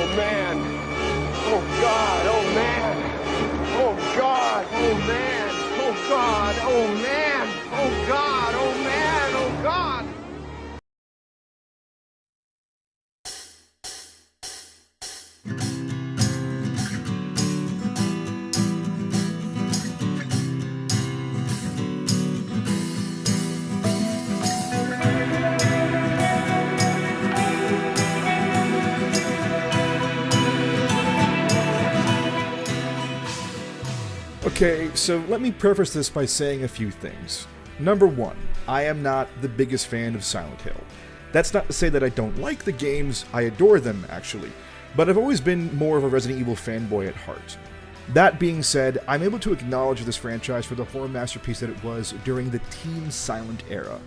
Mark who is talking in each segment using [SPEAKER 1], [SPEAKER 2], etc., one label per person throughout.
[SPEAKER 1] oh man. Oh God, oh man. Oh God, oh man. Oh God, oh man. Oh God, oh man, oh God.
[SPEAKER 2] Okay, so let me preface this by saying a few things. Number one, I am not the biggest fan of Silent Hill. That's not to say that I don't like the games, I adore them actually, but I've always been more of a Resident Evil fanboy at heart. That being said, I'm able to acknowledge this franchise for the horror masterpiece that it was during the Team Silent era.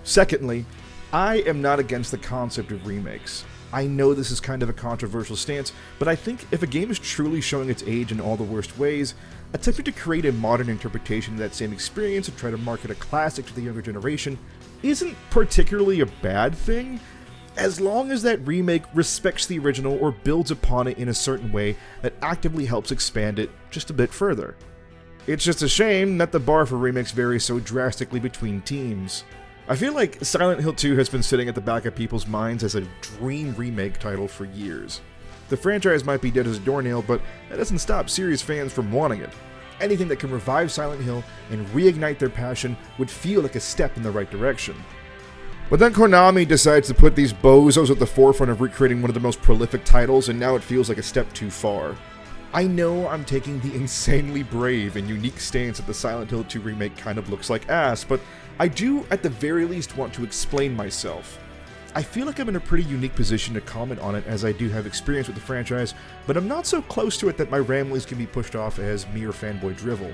[SPEAKER 2] Secondly, I am not against the concept of remakes. I know this is kind of a controversial stance, but I think if a game is truly showing its age in all the worst ways, attempting to create a modern interpretation of that same experience and try to market a classic to the younger generation isn't particularly a bad thing, as long as that remake respects the original or builds upon it in a certain way that actively helps expand it just a bit further. It's just a shame that the bar for remakes varies so drastically between teams. I feel like Silent Hill 2 has been sitting at the back of people's minds as a dream remake title for years. The franchise might be dead as a doornail, but that doesn't stop serious fans from wanting it. Anything that can revive Silent Hill and reignite their passion would feel like a step in the right direction. But then Konami decides to put these bozos at the forefront of recreating one of the most prolific titles, and now it feels like a step too far. I know I'm taking the insanely brave and unique stance that the Silent Hill 2 remake kind of looks like ass, but I do at the very least want to explain myself. I feel like I'm in a pretty unique position to comment on it as I do have experience with the franchise, but I'm not so close to it that my ramblings can be pushed off as mere fanboy drivel.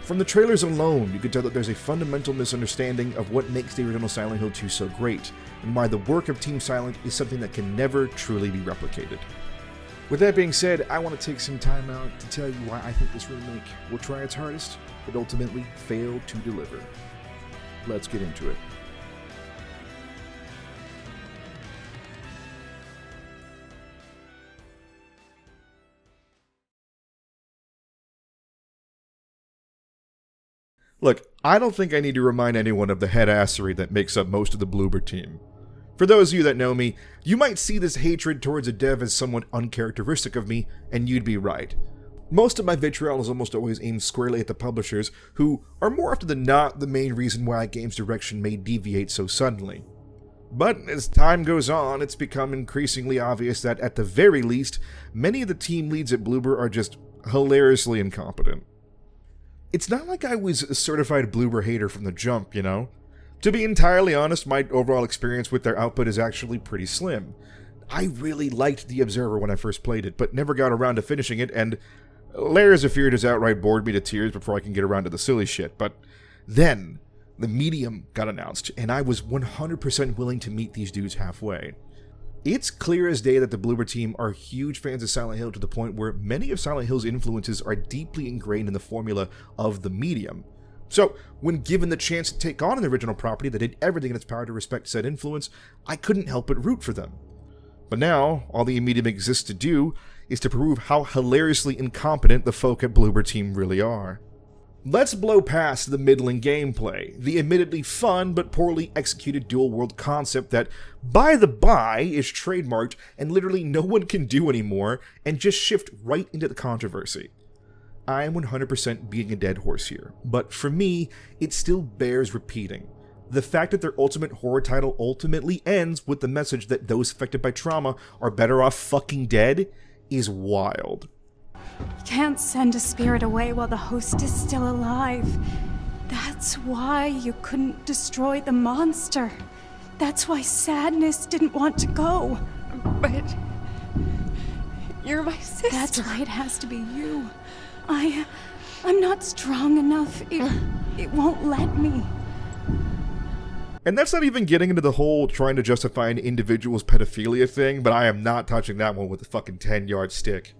[SPEAKER 2] From the trailers alone, you can tell that there's a fundamental misunderstanding of what makes the original Silent Hill 2 so great, and why the work of Team Silent is something that can never truly be replicated. With that being said, I want to take some time out to tell you why I think this remake will try its hardest, but ultimately fail to deliver. Let's get into it. Look, I don't think I need to remind anyone of the headassery that makes up most of the Bloober team. For those of you that know me, you might see this hatred towards a dev as somewhat uncharacteristic of me, and you'd be right. Most of my vitriol is almost always aimed squarely at the publishers, who are more often than not the main reason why a game's direction may deviate so suddenly. But as time goes on, it's become increasingly obvious that at the very least, many of the team leads at Bloober are just hilariously incompetent. It's not like I was a certified Bloober hater from the jump, you know? To be entirely honest, my overall experience with their output is actually pretty slim. I really liked The Observer when I first played it, but never got around to finishing it, and Layers of Fear just outright bored me to tears before I can get around to the silly shit. But then, The Medium got announced, and I was 100% willing to meet these dudes halfway. It's clear as day that the Bloober team are huge fans of Silent Hill to the point where many of Silent Hill's influences are deeply ingrained in the formula of The Medium. So, when given the chance to take on an original property that did everything in its power to respect said influence, I couldn't help but root for them. But now, all the Medium exists to do is to prove how hilariously incompetent the folk at Bloober team really are. Let's blow past the middling gameplay, the admittedly fun but poorly executed dual-world concept that, by the by, is trademarked and literally no one can do anymore, and just shift right into the controversy. I am 100% beating a dead horse here, but for me, it still bears repeating. The fact that their ultimate horror title ultimately ends with the message that those affected by trauma are better off fucking dead is wild.
[SPEAKER 3] You can't send a spirit away while the host is still alive. That's why you couldn't destroy the monster. That's why Sadness didn't want to go.
[SPEAKER 4] But you're my sister.
[SPEAKER 3] That's why it has to be you. I'm not strong enough. It won't let me.
[SPEAKER 2] And that's not even getting into the whole trying to justify an individual's pedophilia thing, but I am not touching that one with a fucking 10-yard stick.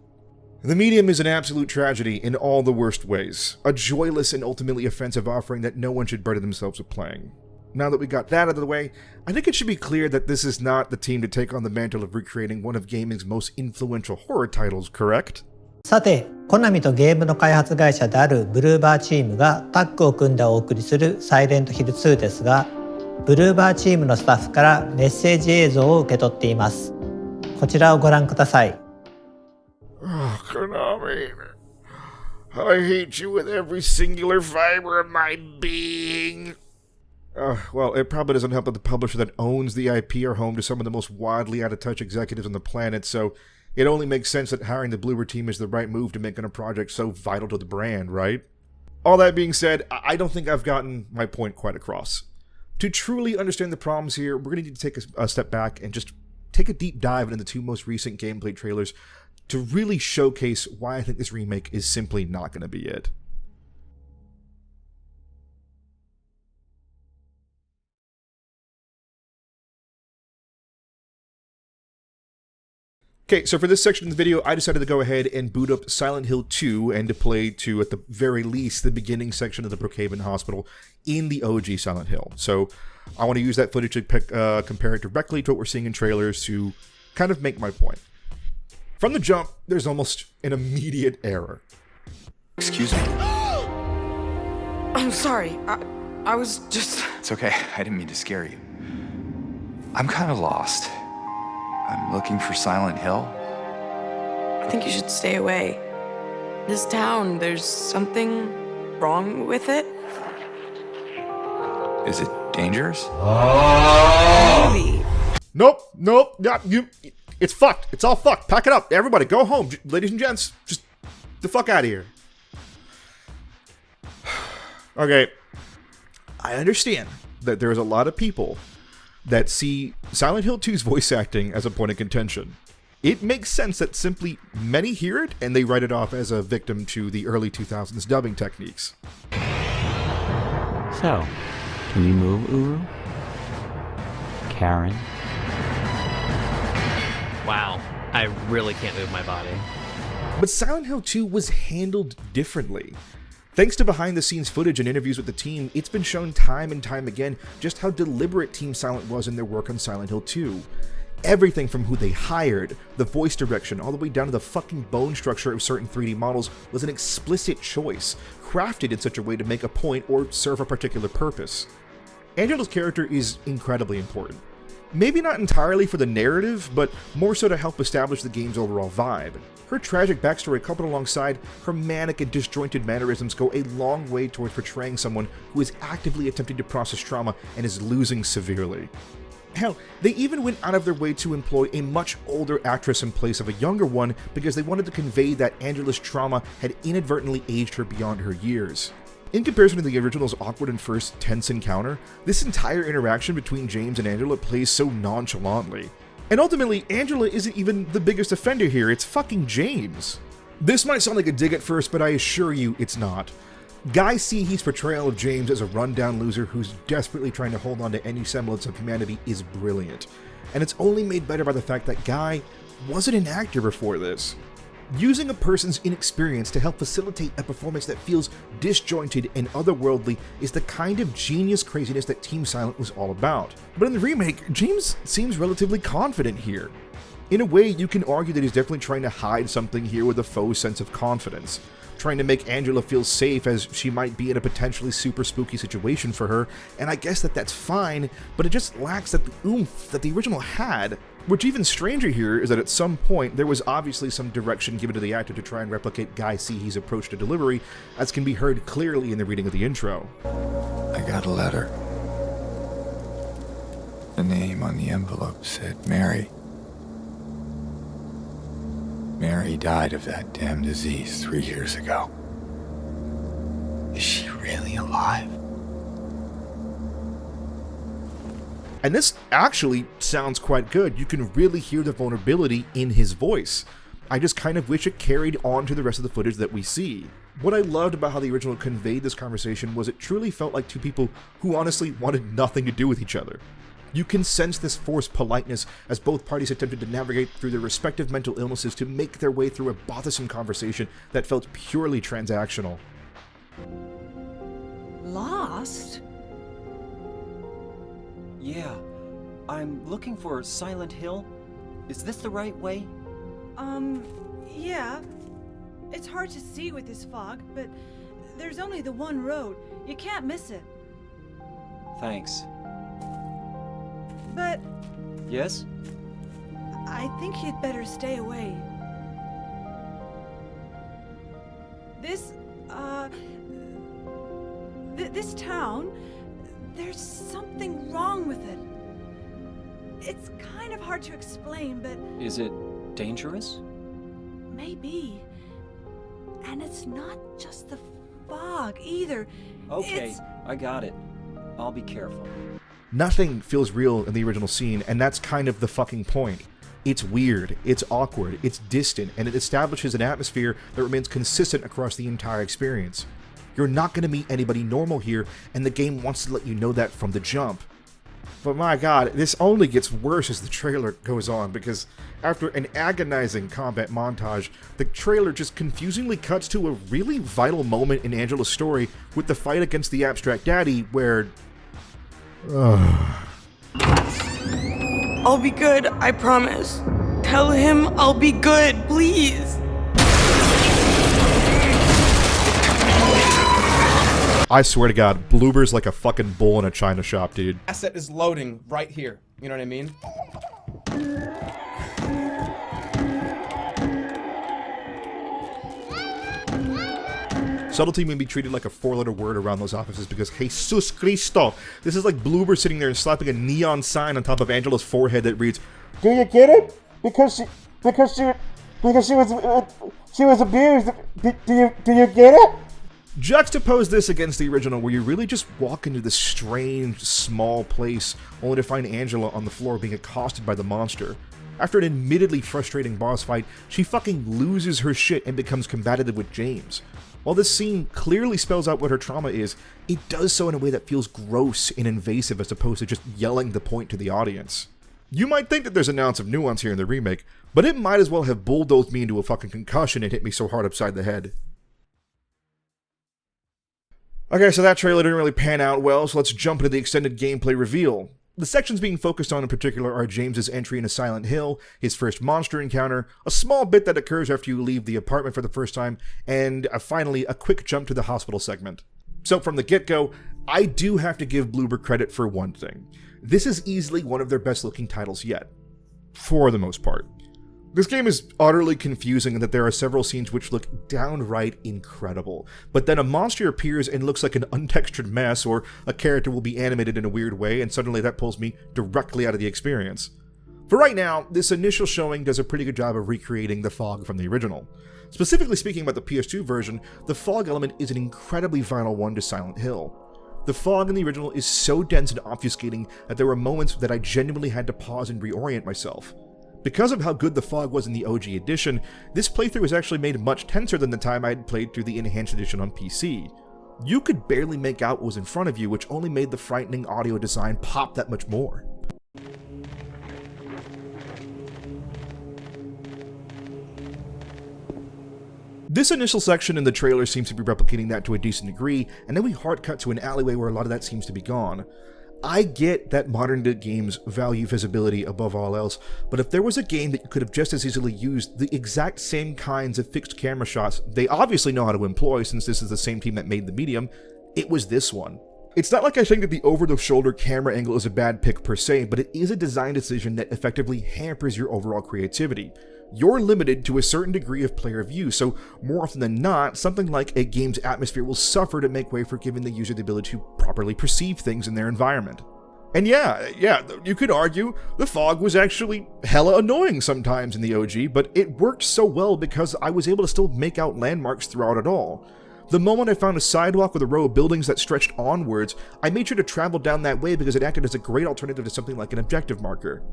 [SPEAKER 2] The Medium is an absolute tragedy in all the worst ways. A joyless and ultimately offensive offering that no one should burden themselves with playing. Now that we got that out of the way, I think it should be clear that this is not the team to take on the mantle of recreating one of gaming's most influential horror titles, correct?
[SPEAKER 5] さて、コナミとゲームの開発会社であるブルーバーチームがタッグを組んでお送りするサイレントヒル2ですが、ブルーバーチームのスタッフからメッセージ映像を受け取っています。こちらをご覧ください。
[SPEAKER 2] Oh, Konami, I hate you with every singular fiber of my being. Well, it probably doesn't help that the publisher that owns the IP are home to some of the most wildly out-of-touch executives on the planet, so it only makes sense that hiring the Bloober team is the right move to making a project so vital to the brand, right? All that being said, I don't think I've gotten my point quite across. To truly understand the problems here, we're going to need to take a step back and just take a deep dive into the two most recent gameplay trailers to really showcase why I think this remake is simply not going to be it. Okay, so for this section of the video, I decided to go ahead and boot up Silent Hill 2 and to play to, at the very least, the beginning section of the Brookhaven Hospital in the OG Silent Hill. So I want to use that footage to compare it directly to what we're seeing in trailers to kind of make my point. From the jump, there's almost an immediate error.
[SPEAKER 6] Excuse me.
[SPEAKER 4] I'm sorry. I was just...
[SPEAKER 6] It's okay. I didn't mean to scare you. I'm kind of lost. I'm looking for Silent Hill.
[SPEAKER 4] I think you should stay away. This town, there's something wrong with it.
[SPEAKER 6] Is it dangerous?
[SPEAKER 4] Maybe.
[SPEAKER 2] Nope, not you. It's fucked. It's all fucked. Pack it up. Everybody, go home. Ladies and gents, just the fuck out of here. Okay, I understand that there's a lot of people that see Silent Hill 2's voice acting as a point of contention. It makes sense that simply many hear it and they write it off as a victim to the early 2000s dubbing techniques.
[SPEAKER 7] So, can you move, Uru? Karen?
[SPEAKER 8] Wow, I really can't move my body.
[SPEAKER 2] But Silent Hill 2 was handled differently. Thanks to behind-the-scenes footage and interviews with the team, it's been shown time and time again just how deliberate Team Silent was in their work on Silent Hill 2. Everything from who they hired, the voice direction, all the way down to the fucking bone structure of certain 3D models was an explicit choice, crafted in such a way to make a point or serve a particular purpose. Angela's character is incredibly important. Maybe not entirely for the narrative, but more so to help establish the game's overall vibe. Her tragic backstory coupled alongside her manic and disjointed mannerisms go a long way towards portraying someone who is actively attempting to process trauma and is losing severely. Hell, they even went out of their way to employ a much older actress in place of a younger one because they wanted to convey that Angela's trauma had inadvertently aged her beyond her years. In comparison to the original's awkward and first tense encounter, this entire interaction between James and Angela plays so nonchalantly. And ultimately, Angela isn't even the biggest offender here, it's fucking James. This might sound like a dig at first, but I assure you it's not. Guy Seehe's portrayal of James as a rundown loser who's desperately trying to hold on to any semblance of humanity is brilliant. And it's only made better by the fact that Guy wasn't an actor before this. Using a person's inexperience to help facilitate a performance that feels disjointed and otherworldly is the kind of genius craziness that Team Silent was all about. But in the remake, James seems relatively confident here. In a way, you can argue that he's definitely trying to hide something here with a faux sense of confidence, trying to make Angela feel safe as she might be in a potentially super spooky situation for her, and I guess that's fine, but it just lacks that oomph that the original had. What's even stranger here is that at some point there was obviously some direction given to the actor to try and replicate Guy Seehe's approach to delivery, as can be heard clearly in the reading of the intro.
[SPEAKER 6] I got a letter. The name on the envelope said Mary. Mary died of that damn disease 3 years ago. Is she really alive?
[SPEAKER 2] And this actually sounds quite good. You can really hear the vulnerability in his voice. I just kind of wish it carried on to the rest of the footage that we see. What I loved about how the original conveyed this conversation was it truly felt like two people who honestly wanted nothing to do with each other. You can sense this forced politeness as both parties attempted to navigate through their respective mental illnesses to make their way through a bothersome conversation that felt purely transactional.
[SPEAKER 9] Lost? Yeah. I'm looking for Silent Hill. Is this the right way?
[SPEAKER 10] Yeah. It's hard to see with this fog, but there's only the one road. You can't miss it.
[SPEAKER 9] Thanks.
[SPEAKER 10] But
[SPEAKER 9] Yes?
[SPEAKER 10] I think you'd better stay away. This town, there's something wrong with it. It's kind of hard to explain, but
[SPEAKER 9] Is it dangerous?
[SPEAKER 10] maybe. And it's not just the fog either.
[SPEAKER 9] Okay, I got it. I'll be careful.
[SPEAKER 2] Nothing feels real in the original scene, and that's kind of the fucking point. It's weird, it's awkward, it's distant, and it establishes an atmosphere that remains consistent across the entire experience. You're not going to meet anybody normal here, and the game wants to let you know that from the jump. But my god, this only gets worse as the trailer goes on, because after an agonizing combat montage, the trailer just confusingly cuts to a really vital moment in Angela's story with the fight against the abstract daddy, where...
[SPEAKER 4] I'll be good, I promise. Tell him I'll be good, please.
[SPEAKER 2] I swear to god, Bloober's like a fucking bull in a china shop, dude.
[SPEAKER 11] Asset is loading right here. You know what I mean?
[SPEAKER 2] Subtlety may be treated like a four-letter word around those offices because Jesus Cristo! This is like Bloober sitting there and slapping a neon sign on top of Angela's forehead that reads, "Do you get it? Because she was abused. Do you get it?" Juxtapose this against the original, where you really just walk into this strange, small place, only to find Angela on the floor being accosted by the monster. After an admittedly frustrating boss fight, she fucking loses her shit and becomes combative with James. While this scene clearly spells out what her trauma is, it does so in a way that feels gross and invasive as opposed to just yelling the point to the audience. You might think that there's an ounce of nuance here in the remake, but it might as well have bulldozed me into a fucking concussion and hit me so hard upside the head. Okay, so that trailer didn't really pan out well, so let's jump into the extended gameplay reveal. The sections being focused on in particular are James's entry into Silent Hill, his first monster encounter, a small bit that occurs after you leave the apartment for the first time, and finally a quick jump to the hospital segment. So from the get-go, I do have to give Bloober credit for one thing. This is easily one of their best looking titles yet. For the most part. This game is utterly confusing in that there are several scenes which look downright incredible, but then a monster appears and looks like an untextured mess, or a character will be animated in a weird way, and suddenly that pulls me directly out of the experience. For right now, this initial showing does a pretty good job of recreating the fog from the original. Specifically speaking about the PS2 version, the fog element is an incredibly vital one to Silent Hill. The fog in the original is so dense and obfuscating that there were moments that I genuinely had to pause and reorient myself. Because of how good the fog was in the OG edition, this playthrough was actually made much tenser than the time I had played through the enhanced edition on PC. You could barely make out what was in front of you, which only made the frightening audio design pop that much more. This initial section in the trailer seems to be replicating that to a decent degree, and then we hard cut to an alleyway where a lot of that seems to be gone. I get that modern day games value visibility above all else, but if there was a game that you could have just as easily used the exact same kinds of fixed camera shots they obviously know how to employ since this is the same team that made the medium, it was this one. It's not like I think that the over-the-shoulder camera angle is a bad pick per se, but it is a design decision that effectively hampers your overall creativity. You're limited to a certain degree of player view, so more often than not, something like a game's atmosphere will suffer to make way for giving the user the ability to properly perceive things in their environment. And yeah, you could argue the fog was actually hella annoying sometimes in the OG, but it worked so well because I was able to still make out landmarks throughout it all. The moment I found a sidewalk with a row of buildings that stretched onwards, I made sure to travel down that way because it acted as a great alternative to something like an objective marker.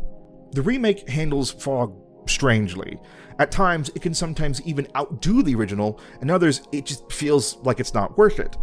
[SPEAKER 2] The remake handles fog strangely. At times, it can sometimes even outdo the original, and others, it just feels like it's not worth it.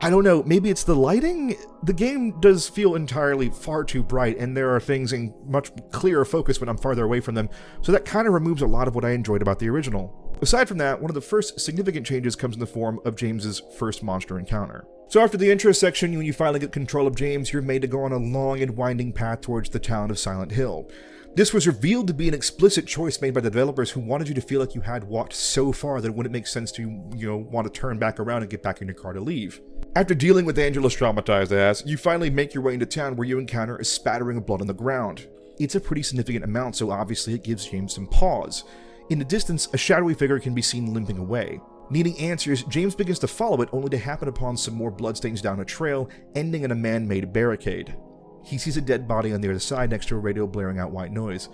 [SPEAKER 2] I don't know, maybe it's the lighting? The game does feel entirely far too bright, and there are things in much clearer focus when I'm farther away from them, so that kind of removes a lot of what I enjoyed about the original. Aside from that, one of the first significant changes comes in the form of James's first monster encounter. So after the intro section, when you finally get control of James, you're made to go on a long and winding path towards the town of Silent Hill. This was revealed to be an explicit choice made by the developers who wanted you to feel like you had walked so far that it wouldn't make sense to, want to turn back around and get back in your car to leave. After dealing with Angela's traumatized ass, you finally make your way into town where you encounter a spattering of blood on the ground. It's a pretty significant amount, so obviously it gives James some pause. In the distance, a shadowy figure can be seen limping away. Needing answers, James begins to follow it, only to happen upon some more bloodstains down a trail, ending in a man-made barricade. He sees a dead body on the other side next to a radio blaring out white noise,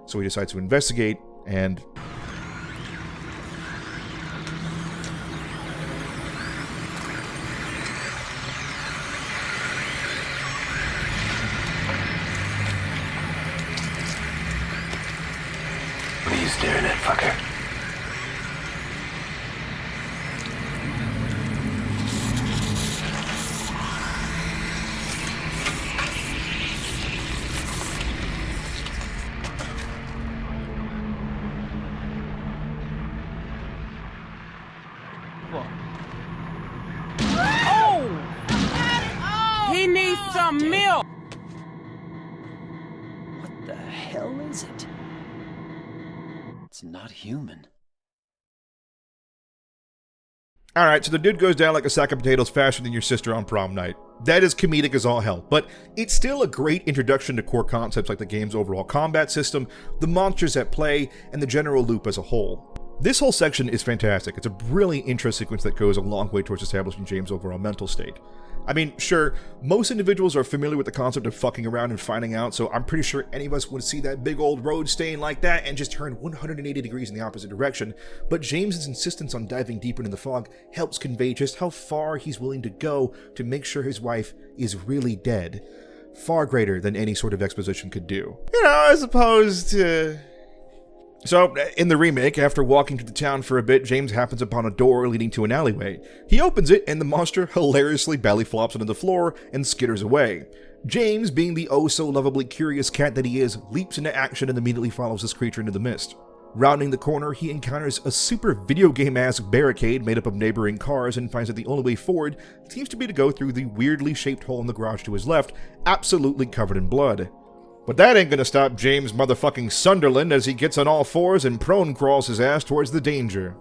[SPEAKER 2] so he decides to investigate, and...
[SPEAKER 6] What are you staring at, fucker?
[SPEAKER 12] He needs some milk!
[SPEAKER 9] What the hell is it? It's not human.
[SPEAKER 2] Alright, so the dude goes down like a sack of potatoes faster than your sister on prom night. That is comedic as all hell, but it's still a great introduction to core concepts like the game's overall combat system, the monsters at play, and the general loop as a whole. This whole section is fantastic. It's a brilliant intro sequence that goes a long way towards establishing James' overall mental state. I mean, sure, most individuals are familiar with the concept of fucking around and finding out, so I'm pretty sure any of us would see that big old road stain like that and just turn 180 degrees in the opposite direction, but James's insistence on diving deeper into the fog helps convey just how far he's willing to go to make sure his wife is really dead. Far greater than any sort of exposition could do. As opposed to... So, in the remake, after walking to the town for a bit, James happens upon a door leading to an alleyway. He opens it, and the monster hilariously belly flops onto the floor and skitters away. James, being the oh-so-lovably curious cat that he is, leaps into action and immediately follows this creature into the mist. Rounding the corner, he encounters a super video game-esque barricade made up of neighboring cars and finds that the only way forward seems to be to go through the weirdly shaped hole in the garage to his left, absolutely covered in blood. But that ain't gonna stop James motherfucking Sunderland as he gets on all fours and prone crawls his ass towards the danger.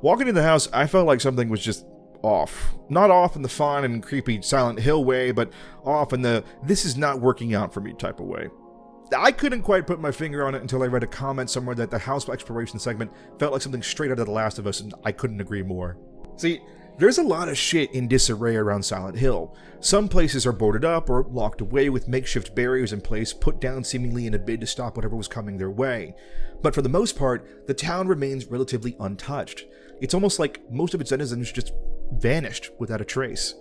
[SPEAKER 2] Walking in the house, I felt like something was just off. Not off in the fun and creepy Silent Hill way, but off in the this is not working out for me type of way. I couldn't quite put my finger on it until I read a comment somewhere that the house exploration segment felt like something straight out of The Last of Us, and I couldn't agree more. See, there's a lot of shit in disarray around Silent Hill. Some places are boarded up or locked away with makeshift barriers in place put down seemingly in a bid to stop whatever was coming their way. But for the most part, the town remains relatively untouched. It's almost like most of its denizens just vanished without a trace.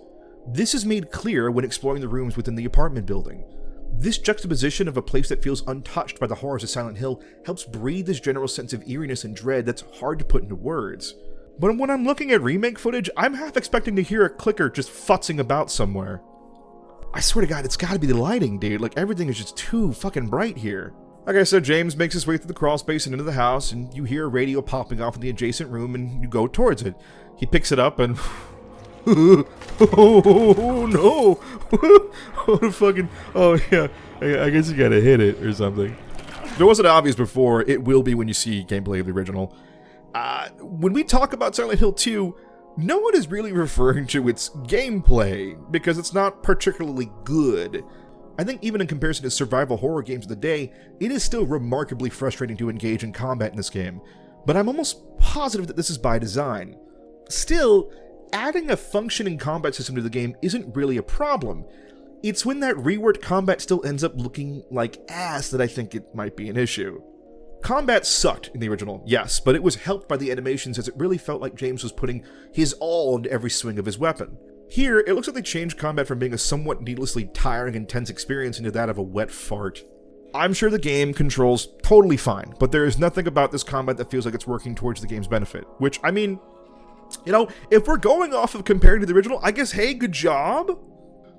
[SPEAKER 2] This is made clear when exploring the rooms within the apartment building. This juxtaposition of a place that feels untouched by the horrors of Silent Hill helps breathe this general sense of eeriness and dread that's hard to put into words. But when I'm looking at remake footage, I'm half expecting to hear a clicker just futzing about somewhere. I swear to God, it's gotta be the lighting, dude. Like, everything is just too fucking bright here. Like I said, James makes his way through the crawl space and into the house, and you hear a radio popping off in the adjacent room, and you go towards it. He picks it up and... oh no! Oh, the fucking... Oh yeah, I guess you gotta hit it or something. If it wasn't obvious before, it will be when you see gameplay of the original. When we talk about Silent Hill 2, no one is really referring to its gameplay, because it's not particularly good. I think even in comparison to survival horror games of the day, it is still remarkably frustrating to engage in combat in this game, but I'm almost positive that this is by design. Still, adding a functioning combat system to the game isn't really a problem. It's when that reworked combat still ends up looking like ass that I think it might be an issue. Combat sucked in the original, yes, but it was helped by the animations as it really felt like James was putting his all into every swing of his weapon. Here, it looks like they changed combat from being a somewhat needlessly tiring, intense experience into that of a wet fart. I'm sure the game controls totally fine, but there is nothing about this combat that feels like it's working towards the game's benefit. Which, I mean, if we're going off of comparing to the original, I guess, hey, good job?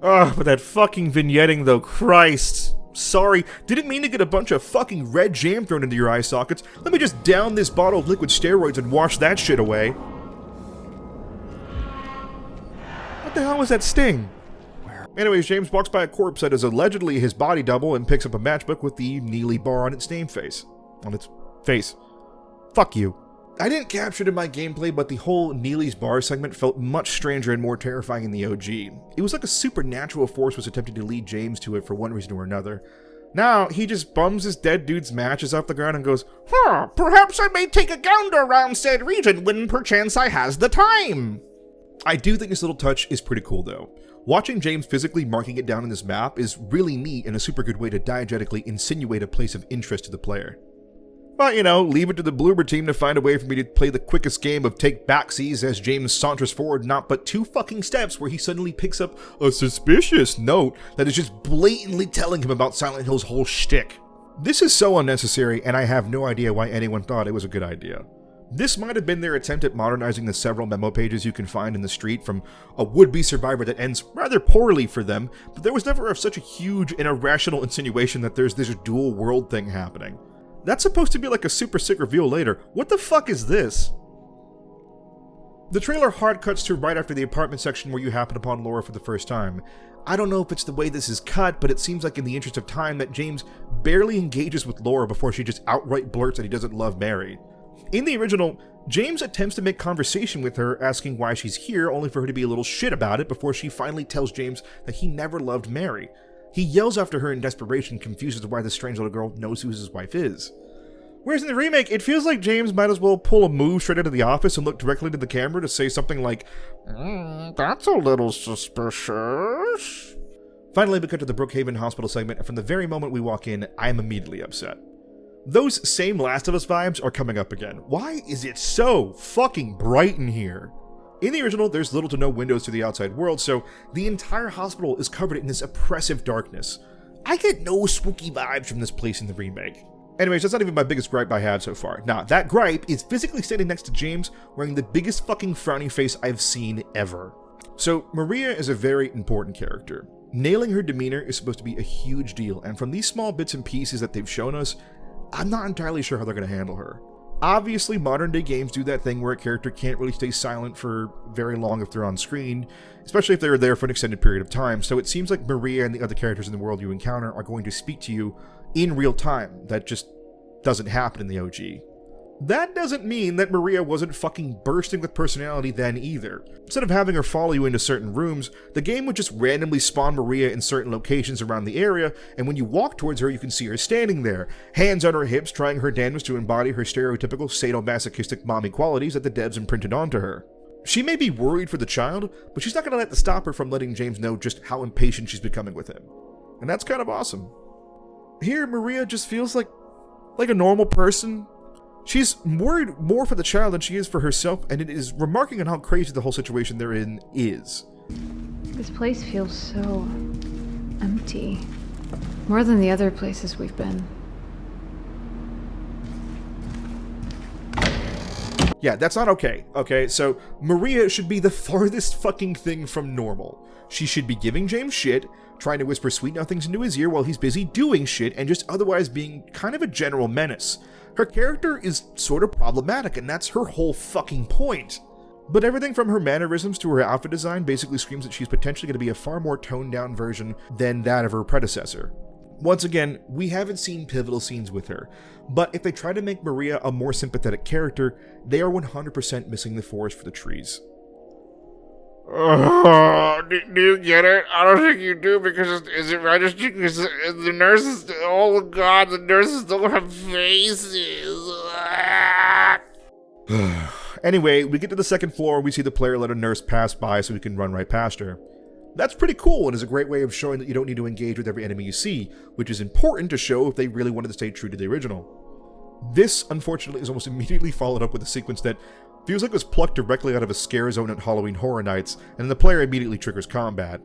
[SPEAKER 2] But that fucking vignetting though, Christ. sorry, didn't mean to get a bunch of fucking red jam thrown into your eye sockets. Let me just down this bottle of liquid steroids and wash that shit away. What the hell was that sting? Anyways, James walks by a corpse that is allegedly his body double and picks up a matchbook with the Neely bar on its face. Fuck you. I didn't capture it in my gameplay, but the whole Neely's bar segment felt much stranger and more terrifying in the OG. It was like a supernatural force was attempting to lead James to it for one reason or another. Now, he just bums his dead dude's matches off the ground and goes, perhaps I may take a gander around said region when perchance I has the time. I do think this little touch is pretty cool though. Watching James physically marking it down in this map is really neat and a super good way to diegetically insinuate a place of interest to the player. But, leave it to the bloober team to find a way for me to play the quickest game of take backsies as James saunters forward not but 2 fucking steps where he suddenly picks up a suspicious note that is just blatantly telling him about Silent Hill's whole shtick. This is so unnecessary, and I have no idea why anyone thought it was a good idea. This might have been their attempt at modernizing the several memo pages you can find in the street from a would-be survivor that ends rather poorly for them, but there was never such a huge and irrational insinuation that there's this dual world thing happening. That's supposed to be like a super sick reveal later. What the fuck is this? The trailer hard cuts to right after the apartment section where you happen upon Laura for the first time. I don't know if it's the way this is cut, but it seems like in the interest of time that James barely engages with Laura before she just outright blurts that he doesn't love Mary. In the original, James attempts to make conversation with her, asking why she's here, only for her to be a little shit about it before she finally tells James that he never loved Mary. He yells after her in desperation, confused as to why this strange little girl knows who his wife is. Whereas in the remake, it feels like James might as well pull a move straight out of The Office and look directly into the camera to say something like, that's a little suspicious. Finally, we cut to the Brookhaven Hospital segment, and from the very moment we walk in, I am immediately upset. Those same Last of Us vibes are coming up again. Why is it so fucking bright in here? In the original, there's little to no windows to the outside world, so the entire hospital is covered in this oppressive darkness. I get no spooky vibes from this place in the remake. Anyways, that's not even my biggest gripe I have so far. Nah, that gripe is physically standing next to James wearing the biggest fucking frowny face I've seen ever. So, Maria is a very important character. Nailing her demeanor is supposed to be a huge deal, and from these small bits and pieces that they've shown us, I'm not entirely sure how they're going to handle her. Obviously, modern day games do that thing where a character can't really stay silent for very long if they're on screen, especially if they're there for an extended period of time, so it seems like Maria and the other characters in the world you encounter are going to speak to you in real time. That just doesn't happen in the OG. That doesn't mean that Maria wasn't fucking bursting with personality then either. Instead of having her follow you into certain rooms, the game would just randomly spawn Maria in certain locations around the area, and when you walk towards her you can see her standing there, hands on her hips trying her damnedest to embody her stereotypical sadomasochistic mommy qualities that the devs imprinted onto her. She may be worried for the child, but she's not going to let that stop her from letting James know just how impatient she's becoming with him. And that's kind of awesome. Here, Maria just feels like a normal person. She's worried more for the child than she is for herself, and it is remarking on how crazy the whole situation they're in is.
[SPEAKER 13] This place feels so empty. More than the other places we've been.
[SPEAKER 2] Yeah, that's not okay. Okay, so Maria should be the farthest fucking thing from normal. She should be giving James shit, trying to whisper sweet nothings into his ear while he's busy doing shit, and just otherwise being kind of a general menace. Her character is sort of problematic, and that's her whole fucking point. But everything from her mannerisms to her outfit design basically screams that she's potentially going to be a far more toned-down version than that of her predecessor. Once again, we haven't seen pivotal scenes with her, but if they try to make Maria a more sympathetic character, they are 100% missing the forest for the trees.
[SPEAKER 1] Do you get it? I don't think you do, because is it registering? Because the nurses, oh god, the nurses don't have faces.
[SPEAKER 2] Anyway, we get to the second floor and we see the player let a nurse pass by so we can run right past her. That's pretty cool and is a great way of showing that you don't need to engage with every enemy you see, which is important to show if they really wanted to stay true to the original. This, unfortunately, is almost immediately followed up with a sequence that feels like it was plucked directly out of a scare zone at Halloween Horror Nights, and the player immediately triggers combat.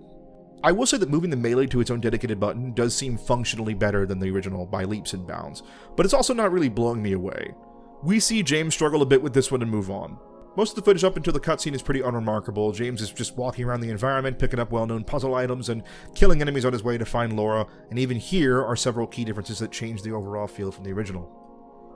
[SPEAKER 2] I will say that moving the melee to its own dedicated button does seem functionally better than the original by leaps and bounds, but it's also not really blowing me away. We see James struggle a bit with this one and move on. Most of the footage up until the cutscene is pretty unremarkable. James is just walking around the environment, picking up well-known puzzle items, and killing enemies on his way to find Laura, and even here are several key differences that change the overall feel from the original.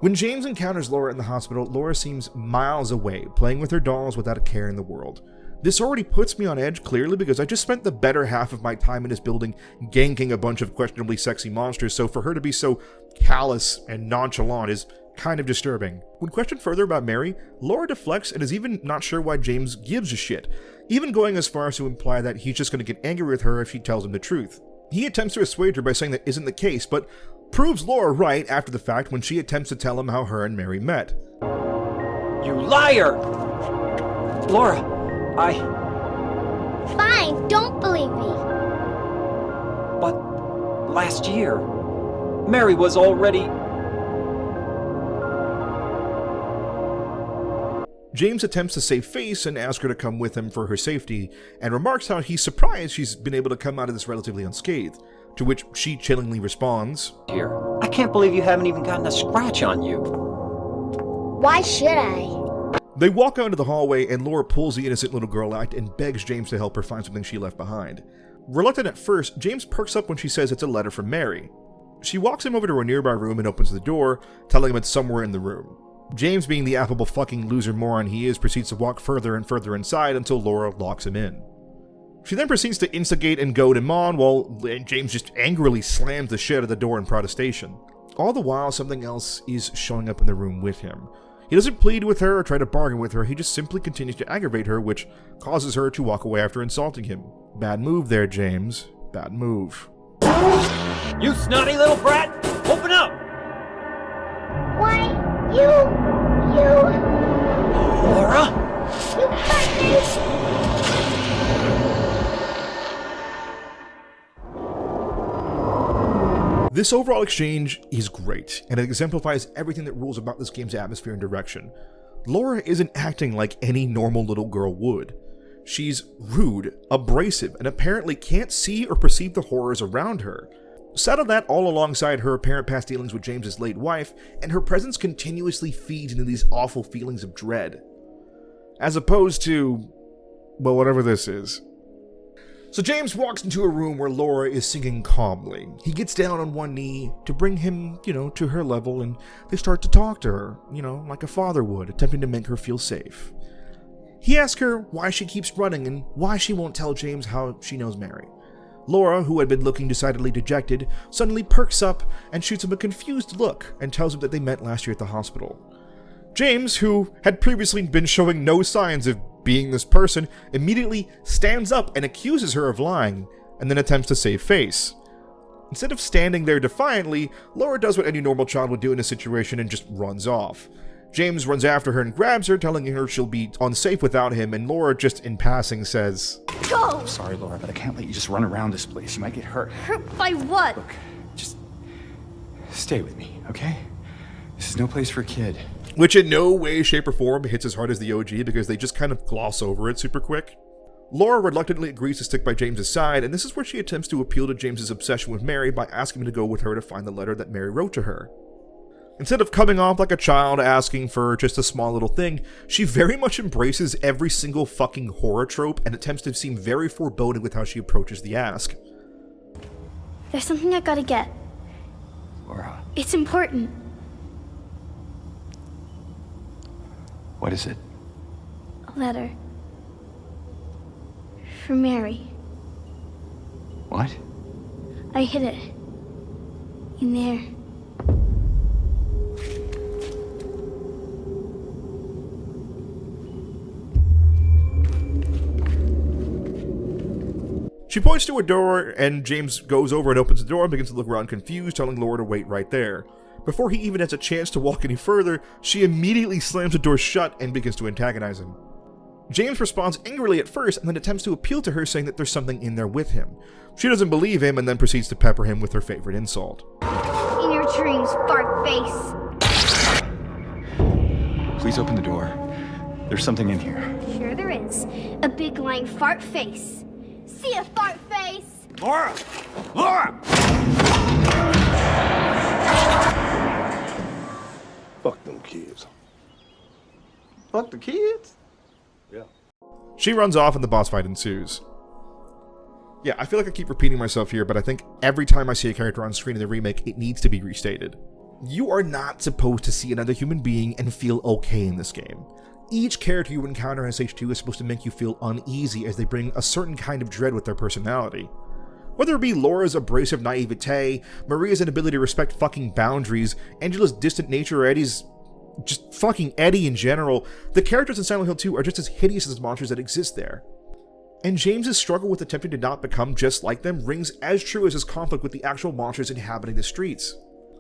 [SPEAKER 2] When James encounters Laura in the hospital, Laura seems miles away, playing with her dolls without a care in the world. This already puts me on edge, clearly, because I just spent the better half of my time in this building ganking a bunch of questionably sexy monsters, so for her to be so callous and nonchalant is kind of disturbing. When questioned further about Mary, Laura deflects and is even not sure why James gives a shit, even going as far as to imply that he's just going to get angry with her if she tells him the truth. He attempts to assuage her by saying that isn't the case, but proves Laura right after the fact when she attempts to tell him how her and Mary met.
[SPEAKER 9] You liar! Laura,
[SPEAKER 14] Fine, don't believe me.
[SPEAKER 9] But last year, Mary was already...
[SPEAKER 2] James attempts to save face and ask her to come with him for her safety, and remarks how he's surprised she's been able to come out of this relatively unscathed, to which she chillingly responds,
[SPEAKER 9] Dear, I can't believe you haven't even gotten a scratch on you.
[SPEAKER 14] Why should I?
[SPEAKER 2] They walk out into the hallway, and Laura pulls the innocent little girl out and begs James to help her find something she left behind. Reluctant at first, James perks up when she says it's a letter from Mary. She walks him over to a nearby room and opens the door, telling him it's somewhere in the room. James, being the affable fucking loser moron he is, proceeds to walk further and further inside until Laura locks him in. She then proceeds to instigate and goad him on, while James just angrily slams the shit out of the door in protestation. All the while, something else is showing up in the room with him. He doesn't plead with her or try to bargain with her, he just simply continues to aggravate her, which causes her to walk away after insulting him. Bad move there, James. Bad move.
[SPEAKER 9] You snotty little brat! Open up!
[SPEAKER 14] Why, you...
[SPEAKER 9] Laura?
[SPEAKER 14] You hurt me!
[SPEAKER 2] This overall exchange is great, and it exemplifies everything that rules about this game's atmosphere and direction. Laura isn't acting like any normal little girl would. She's rude, abrasive, and apparently can't see or perceive the horrors around her. Saddle that all alongside her apparent past dealings with James's late wife, and her presence continuously feeds into these awful feelings of dread. As opposed to, well, whatever this is. So James walks into a room where Laura is singing calmly. He gets down on one knee to bring him, to her level, and they start to talk to her, like a father would, attempting to make her feel safe. He asks her why she keeps running and why she won't tell James how she knows Mary. Laura, who had been looking decidedly dejected, suddenly perks up and shoots him a confused look and tells him that they met last year at the hospital. James, who had previously been showing no signs of being this person, immediately stands up and accuses her of lying, and then attempts to save face. Instead of standing there defiantly, Laura does what any normal child would do in a situation and just runs off. James runs after her and grabs her, telling her she'll be unsafe without him, and Laura, just in passing, says,
[SPEAKER 14] Go!
[SPEAKER 6] Sorry, Laura, but I can't let you just run around this place. You might get hurt.
[SPEAKER 14] Hurt by what?
[SPEAKER 6] Look, just stay with me, okay? This is no place for a kid.
[SPEAKER 2] Which in no way, shape, or form hits as hard as the OG because they just kind of gloss over it super quick. Laura reluctantly agrees to stick by James's side, and this is where she attempts to appeal to James's obsession with Mary by asking him to go with her to find the letter that Mary wrote to her. Instead of coming off like a child asking for just a small little thing, she very much embraces every single fucking horror trope and attempts to seem very foreboding with how she approaches the ask.
[SPEAKER 14] There's something I gotta get.
[SPEAKER 6] Laura.
[SPEAKER 14] It's important.
[SPEAKER 6] What is it?
[SPEAKER 14] A letter. For Mary.
[SPEAKER 6] What?
[SPEAKER 14] I hid it. In there.
[SPEAKER 2] She points to a door, and James goes over and opens the door and begins to look around confused, telling Laura to wait right there. Before he even has a chance to walk any further, she immediately slams the door shut and begins to antagonize him. James responds angrily at first and then attempts to appeal to her, saying that there's something in there with him. She doesn't believe him and then proceeds to pepper him with her favorite insult.
[SPEAKER 14] In your dreams, fart face.
[SPEAKER 6] Please open the door. There's something in here.
[SPEAKER 14] Sure there is. A big lying fart face. See a fart face?
[SPEAKER 6] Laura! Laura!
[SPEAKER 1] Fuck them kids. Fuck the kids?
[SPEAKER 15] Yeah.
[SPEAKER 2] She runs off and the boss fight ensues. Yeah, I feel like I keep repeating myself here, but I think every time I see a character on screen in the remake, it needs to be restated. You are not supposed to see another human being and feel okay in this game. Each character you encounter in SH2 is supposed to make you feel uneasy as they bring a certain kind of dread with their personality. Whether it be Laura's abrasive naivete, Maria's inability to respect fucking boundaries, Angela's distant nature, or Eddie's just fucking Eddie in general, the characters in Silent Hill 2 are just as hideous as the monsters that exist there. And James's struggle with attempting to not become just like them rings as true as his conflict with the actual monsters inhabiting the streets.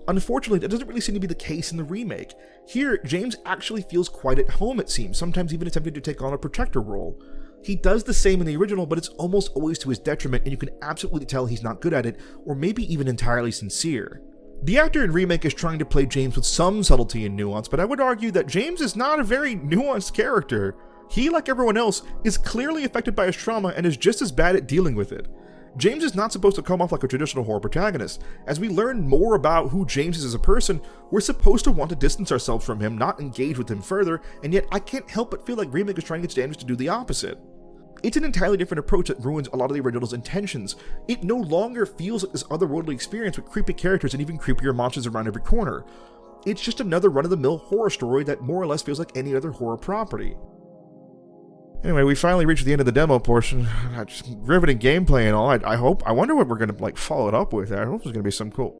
[SPEAKER 2] Unfortunately, that doesn't really seem to be the case in the remake. Here, James actually feels quite at home, it seems, sometimes even attempting to take on a protector role. He does the same in the original, but it's almost always to his detriment, and you can absolutely tell he's not good at it, or maybe even entirely sincere. The actor in Remake is trying to play James with some subtlety and nuance, but I would argue that James is not a very nuanced character. He, like everyone else, is clearly affected by his trauma and is just as bad at dealing with it. James is not supposed to come off like a traditional horror protagonist. As we learn more about who James is as a person, we're supposed to want to distance ourselves from him, not engage with him further, and yet I can't help but feel like Remake is trying its damnedest to do the opposite. It's an entirely different approach that ruins a lot of the original's intentions. It no longer feels like this otherworldly experience with creepy characters and even creepier monsters around every corner. It's just another run-of-the-mill horror story that more or less feels like any other horror property. Anyway, we finally reached the end of the demo portion. Just riveting gameplay and all. I wonder what we're gonna like follow it up with. I hope there's gonna be some cool.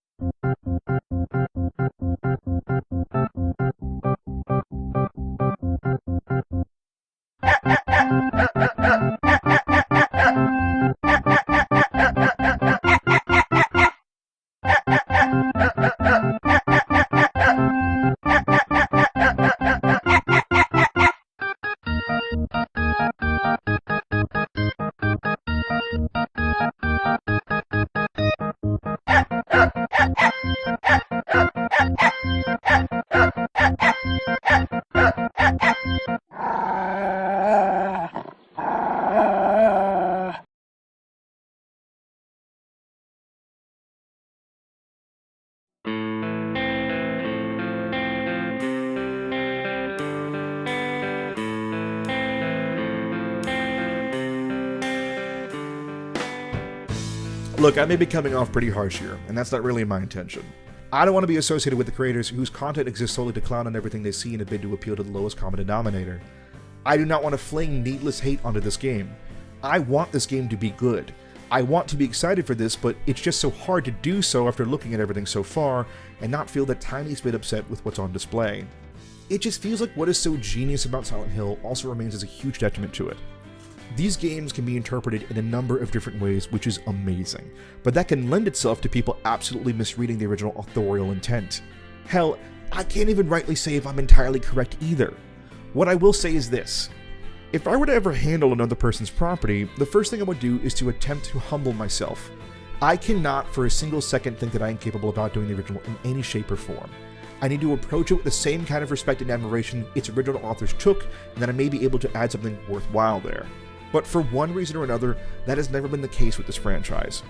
[SPEAKER 2] Look, I may be coming off pretty harsh here, and that's not really my intention. I don't want to be associated with the creators whose content exists solely to clown on everything they see in a bid to appeal to the lowest common denominator. I do not want to fling needless hate onto this game. I want this game to be good. I want to be excited for this, but it's just so hard to do so after looking at everything so far and not feel the tiniest bit upset with what's on display. It just feels like what is so genius about Silent Hill also remains as a huge detriment to it. These games can be interpreted in a number of different ways, which is amazing, but that can lend itself to people absolutely misreading the original authorial intent. Hell, I can't even rightly say if I'm entirely correct either. What I will say is this. If I were to ever handle another person's property, the first thing I would do is to attempt to humble myself. I cannot for a single second think that I am capable of outdoing the original in any shape or form. I need to approach it with the same kind of respect and admiration its original authors took, and that I may be able to add something worthwhile there. But for one reason or another, that has never been the case with this franchise.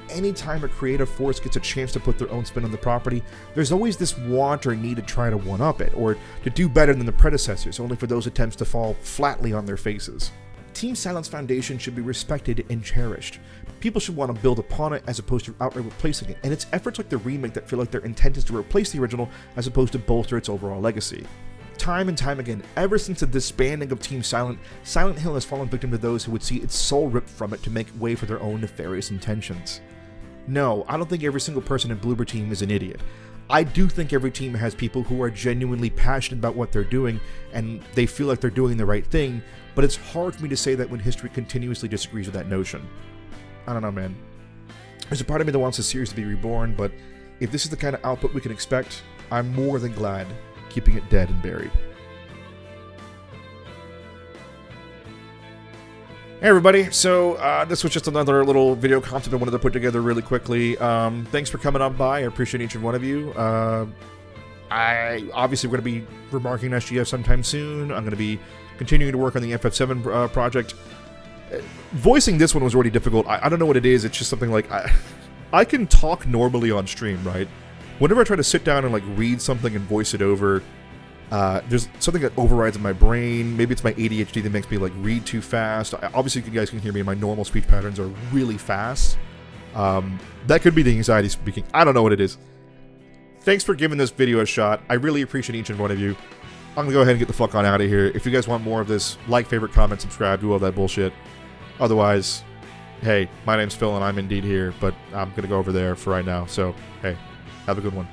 [SPEAKER 2] Anytime a creative force gets a chance to put their own spin on the property, there's always this want or need to try to one-up it, or to do better than the predecessors, only for those attempts to fall flatly on their faces. Team Silent's foundation should be respected and cherished. People should want to build upon it as opposed to outright replacing it, and it's efforts like the remake that feel like their intent is to replace the original as opposed to bolster its overall legacy. Time and time again, ever since the disbanding of Team Silent, Silent Hill has fallen victim to those who would see its soul ripped from it to make way for their own nefarious intentions. No, I don't think every single person in Bloober Team is an idiot. I do think every team has people who are genuinely passionate about what they're doing, and they feel like they're doing the right thing, but it's hard for me to say that when history continuously disagrees with that notion. I don't know, man. There's a part of me that wants the series to be reborn, but if this is the kind of output we can expect, I'm more than glad keeping it dead and buried. Hey everybody, so this was just another little video content I wanted to put together really quickly. Thanks for coming on by. I appreciate each and one of you. We're going to be remarking SGF sometime soon. I'm going to be continuing to work on the FF7 project. Voicing this one was already difficult. I don't know what it is. It's just something like I can talk normally on stream, right? Whenever I try to sit down and like read something and voice it over, There's something that overrides in my brain. Maybe it's my ADHD that makes me like read too fast. Obviously, you guys can hear me. My normal speech patterns are really fast. That could be the anxiety speaking. I don't know what it is. Thanks for giving this video a shot. I really appreciate each and one of you. I'm gonna go ahead and get the fuck on out of here. If you guys want more of this, like, favorite, comment, subscribe, do all that bullshit. Otherwise, hey, my name's Phil and I'm indeed here, but I'm gonna go over there for right now. So, hey, have a good one.